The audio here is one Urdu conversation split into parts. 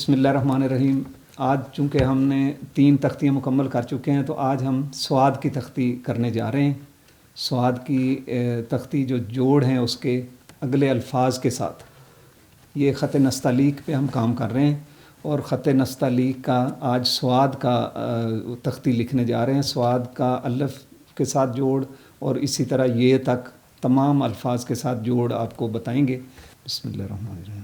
بسم اللہ الرحمن الرحیم۔ آج چونکہ ہم نے 3 تختیاں مکمل کر چکے ہیں تو آج ہم سواد کی تختی کرنے جا رہے ہیں۔ سواد کی تختی جو جوڑ ہیں اس کے اگلے الفاظ کے ساتھ، یہ خط نستعلیق پہ ہم کام کر رہے ہیں، اور خط نستعلیق کا آج سواد کا تختی لکھنے جا رہے ہیں۔ سواد کا الف کے ساتھ جوڑ اور اسی طرح یہ تک تمام الفاظ کے ساتھ جوڑ آپ کو بتائیں گے۔ بسم اللہ الرحمن الرحیم۔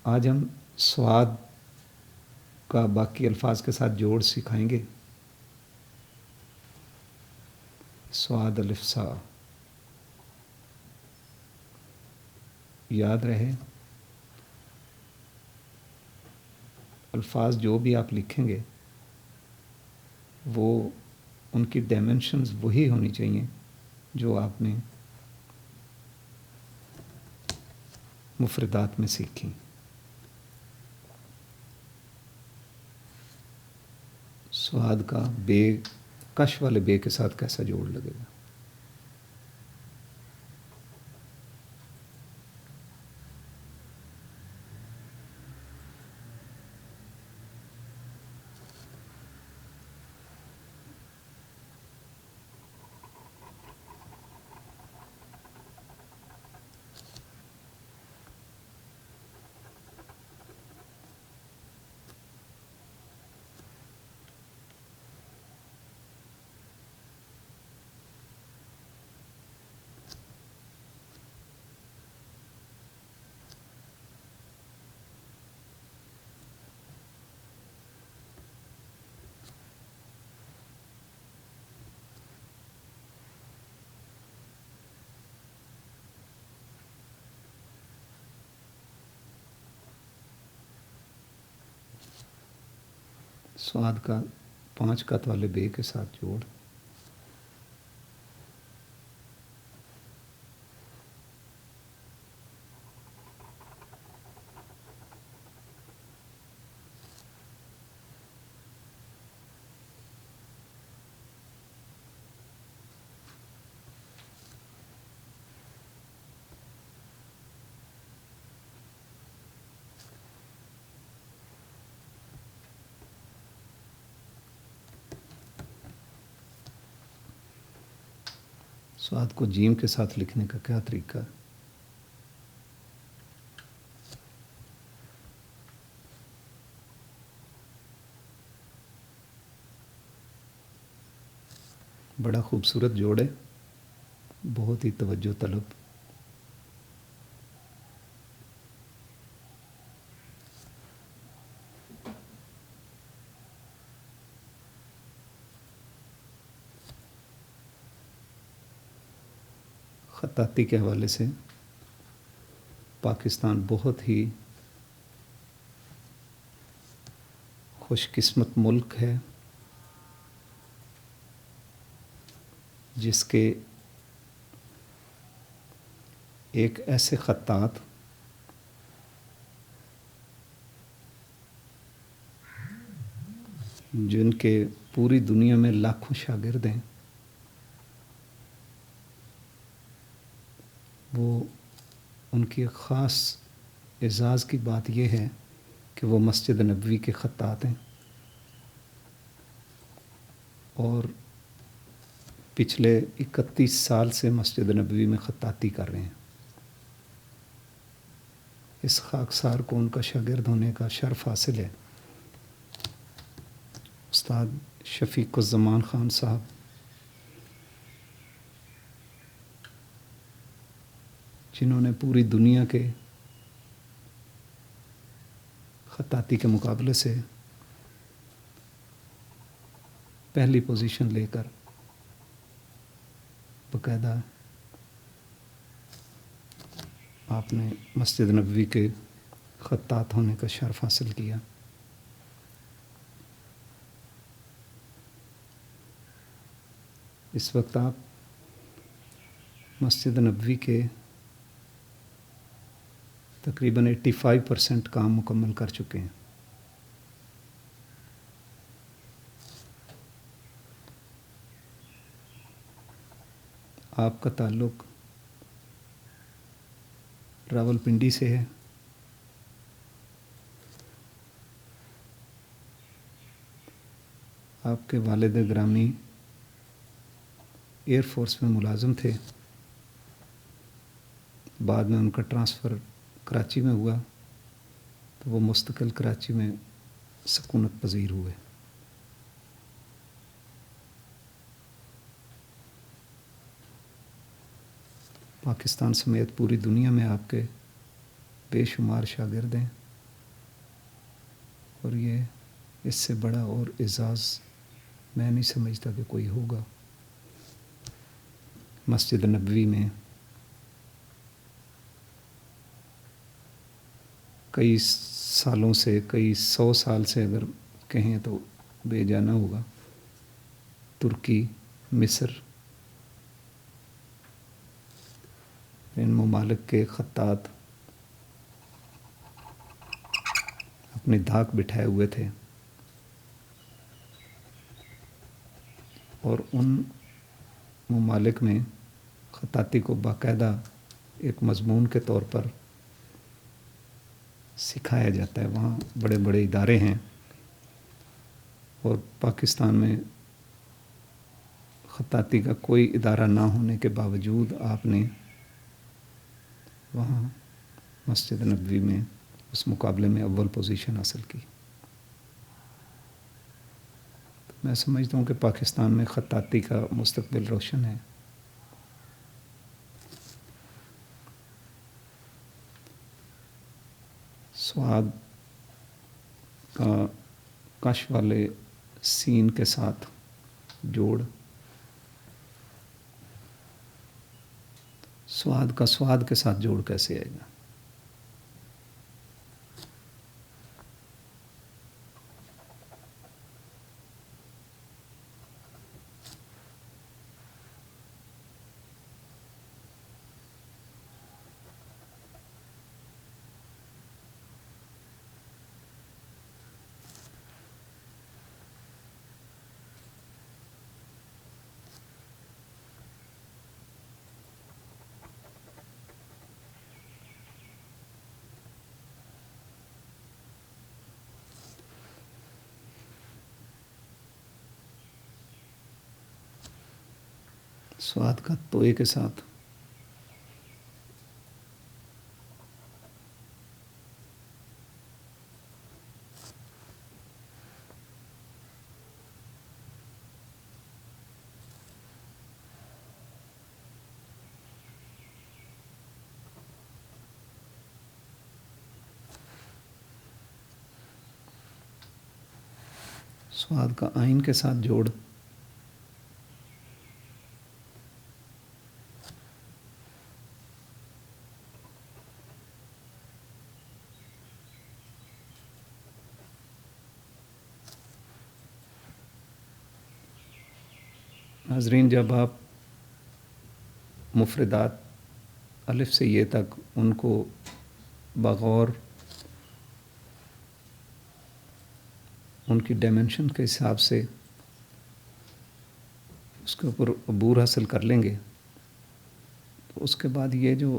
آج ہم سواد کا باقی الفاظ کے ساتھ جوڑ سکھائیں گے۔ سواد الف سا، یاد رہے الفاظ جو بھی آپ لکھیں گے وہ ان کی ڈائمنشنز وہی ہونی چاہیے جو آپ نے مفردات میں سیکھی۔ سواد کا بے، کش والے بے کے ساتھ کیسا جوڑ لگے گا؟ سواد کا 5 قط والے بے کے ساتھ جوڑ۔ سواد کو جیم کے ساتھ لکھنے کا کیا طریقہ ہے؟ بڑا خوبصورت جوڑ ہے، بہت ہی توجہ طلب۔ خطاطی کے حوالے سے پاکستان بہت ہی خوش قسمت ملک ہے جس کے ایک ایسے خطاط جن کے پوری دنیا میں لاکھوں شاگرد ہیں، وہ ان کی خاص اعزاز کی بات یہ ہے کہ وہ مسجد نبوی کے خطاط ہیں، اور پچھلے 31 سال سے مسجد نبوی میں خطاطی کر رہے ہیں۔ اس خاکسار کو ان کا شاگرد ہونے کا شرف حاصل ہے۔ استاد شفیق الزمان خان صاحب جنہوں نے پوری دنیا کے خطاطی کے مقابلے سے پہلی پوزیشن لے کر باقاعدہ آپ نے مسجد نبوی کے خطاط ہونے کا شرف حاصل کیا۔ اس وقت آپ مسجد نبوی کے تقریباً 85% کام مکمل کر چکے ہیں۔ آپ کا تعلق راولپنڈی سے ہے، آپ کے والد گرامی ایئر فورس میں ملازم تھے، بعد میں ان کا ٹرانسفر کراچی میں ہوا تو وہ مستقل کراچی میں سکونت پذیر ہوئے۔ پاکستان سمیت پوری دنیا میں آپ کے بے شمار شاگرد ہیں، اور یہ اس سے بڑا اور اعزاز میں نہیں سمجھتا کہ کوئی ہوگا۔ مسجد نبوی میں کئی سالوں سے، کئی 100 سال سے اگر کہیں تو بے جانا ہوگا، ترکی، مصر، ان ممالک کے خطاط اپنی دھاک بٹھائے ہوئے تھے، اور ان ممالک میں خطاطی کو باقاعدہ ایک مضمون کے طور پر سکھایا جاتا ہے۔ وہاں بڑے بڑے ادارے ہیں، اور پاکستان میں خطاطی کا کوئی ادارہ نہ ہونے کے باوجود آپ نے وہاں مسجد نبوی میں اس مقابلے میں اول پوزیشن حاصل کی۔ میں سمجھتا ہوں کہ پاکستان میں خطاطی کا مستقبل روشن ہے۔ سواد کا کش والے سین کے ساتھ جوڑ، سواد کا سواد کے ساتھ جوڑ کیسے آئے گا؟ سواد کا توئے کے ساتھ سواد کا آئین کے ساتھ جوڑ، ناظرین جب آپ مفردات الف سے یہ تک ان کو بغور ان کی ڈائمنشن کے حساب سے اس کے اوپر عبور حاصل کر لیں گے تو اس کے بعد یہ جو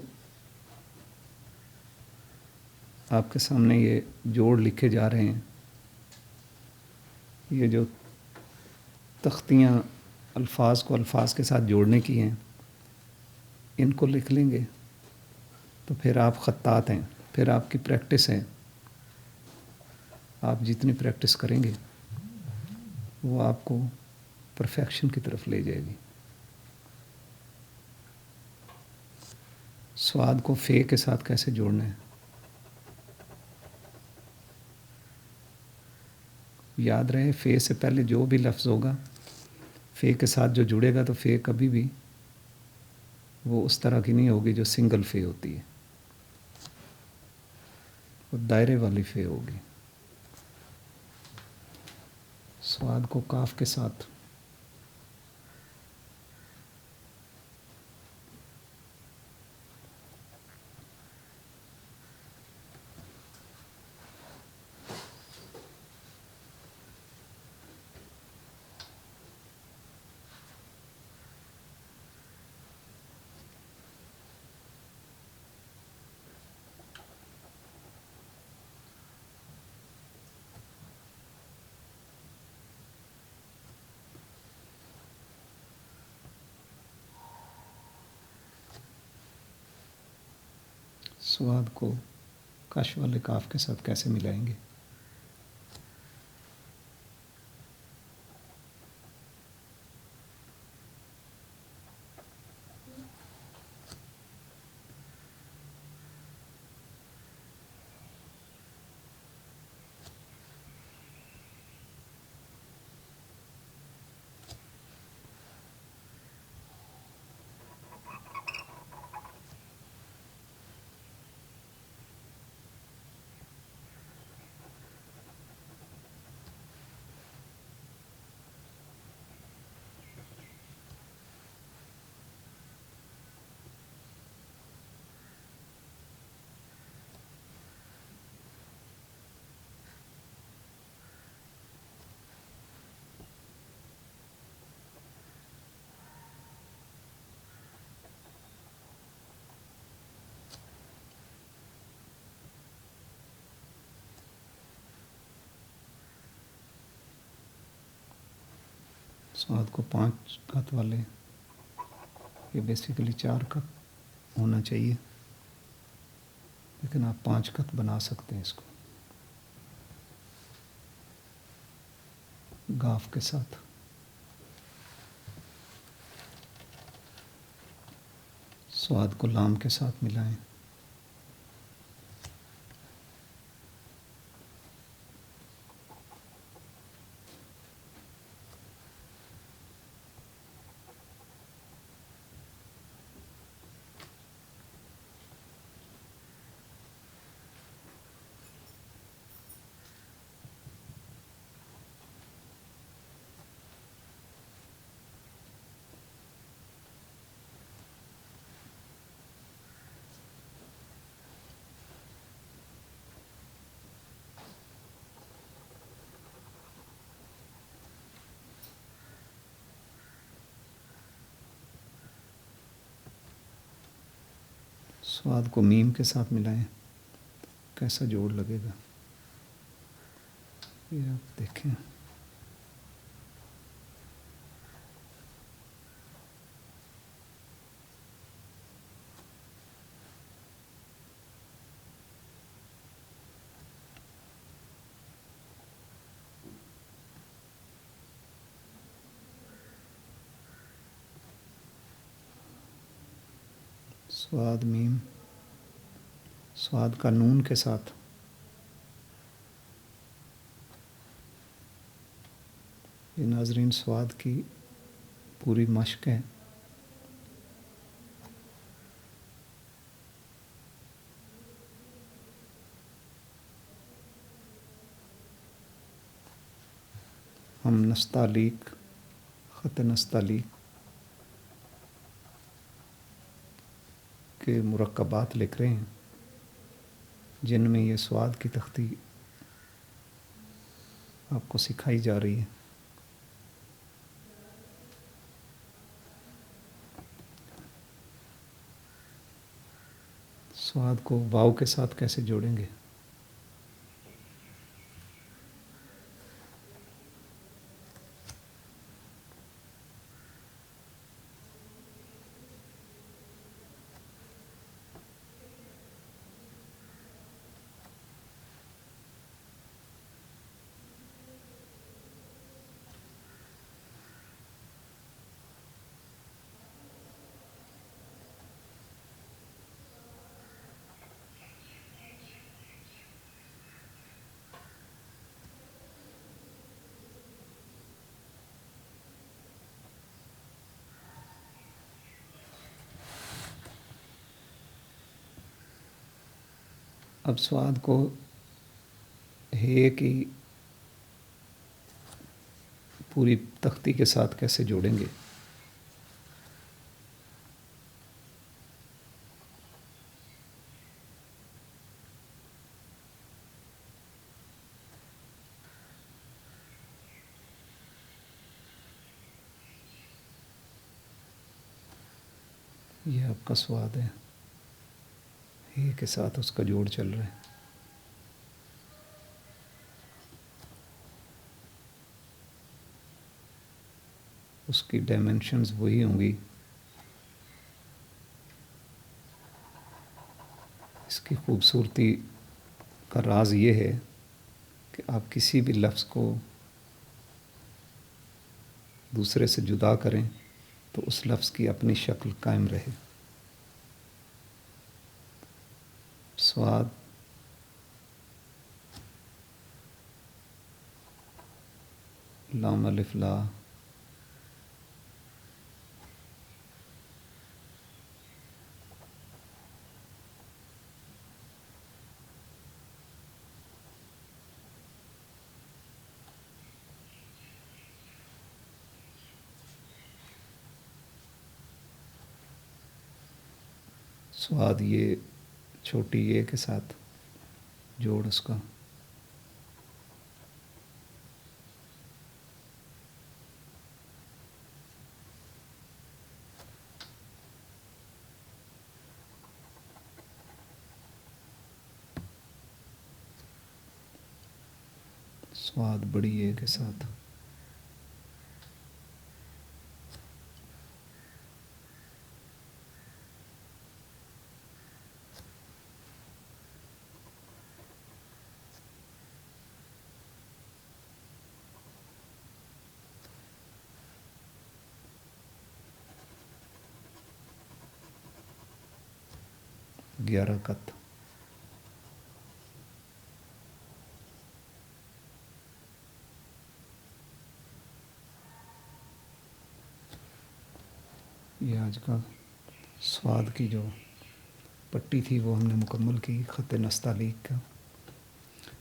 آپ کے سامنے یہ جوڑ لکھے جا رہے ہیں، یہ جو تختیاں الفاظ کو الفاظ کے ساتھ جوڑنے کی ہیں، ان کو لکھ لیں گے تو پھر آپ خطاط ہیں، پھر آپ کی پریکٹس ہے۔ آپ جتنی پریکٹس کریں گے وہ آپ کو پرفیکشن کی طرف لے جائے گی۔ سواد کو فے کے ساتھ کیسے جوڑنا ہے؟ یاد رہے فے سے پہلے جو بھی لفظ ہوگا، فے کے ساتھ جو جڑے گا تو فے کبھی بھی وہ اس طرح کی نہیں ہوگی جو سنگل فے ہوتی ہے، وہ دائرے والی فے ہوگی۔ سواد کو کاف کے ساتھ سواد کو کش والے کاف کے ساتھ کیسے ملائیں گے؟ سواد کو 5 خط والے، یہ بیسیکلی 4 خط ہونا چاہیے، لیکن آپ 5 خط بنا سکتے ہیں اس کو گاف کے ساتھ۔ سواد کو لام کے ساتھ ملائیں۔ سواد کو میم کے ساتھ ملائیں، کیسا جوڑ لگے گا یہ آپ دیکھیں۔ سواد میم، سواد کا نون کے ساتھ، یہ ناظرین سواد کی پوری مشق ہے۔ ہم نستعلیق، خط نستعلیق کے مرکبات لکھ رہے ہیں، جن میں یہ سواد کی تختی آپ کو سکھائی جا رہی ہے۔ سواد کو واو کے ساتھ کیسے جوڑیں گے؟ اب سواد کو ہے کی پوری تختی کے ساتھ کیسے جوڑیں گے؟ یہ آپ کا سواد ہے، ہے کے ساتھ اس کا جوڑ چل رہا ہے۔ اس کی ڈائمینشنز وہی ہوں گی، اس کی خوبصورتی کا راز یہ ہے کہ آپ کسی بھی لفظ کو دوسرے سے جدا کریں تو اس لفظ کی اپنی شکل قائم رہے. سواد لام الف لا سواد یہ چھوٹی یہ کے ساتھ جوڑ اس کا سواد بڑی اے کے ساتھ گیارہ قط. یہ آج کا سواد کی جو پٹی تھی وہ ہم نے مکمل کی خط نستعلیق کا.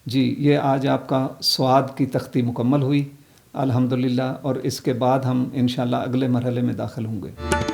جی یہ آج آپ کا سواد کی تختی مکمل ہوئی الحمدللہ، اور اس کے بعد ہم انشاءاللہ اگلے مرحلے میں داخل ہوں گے.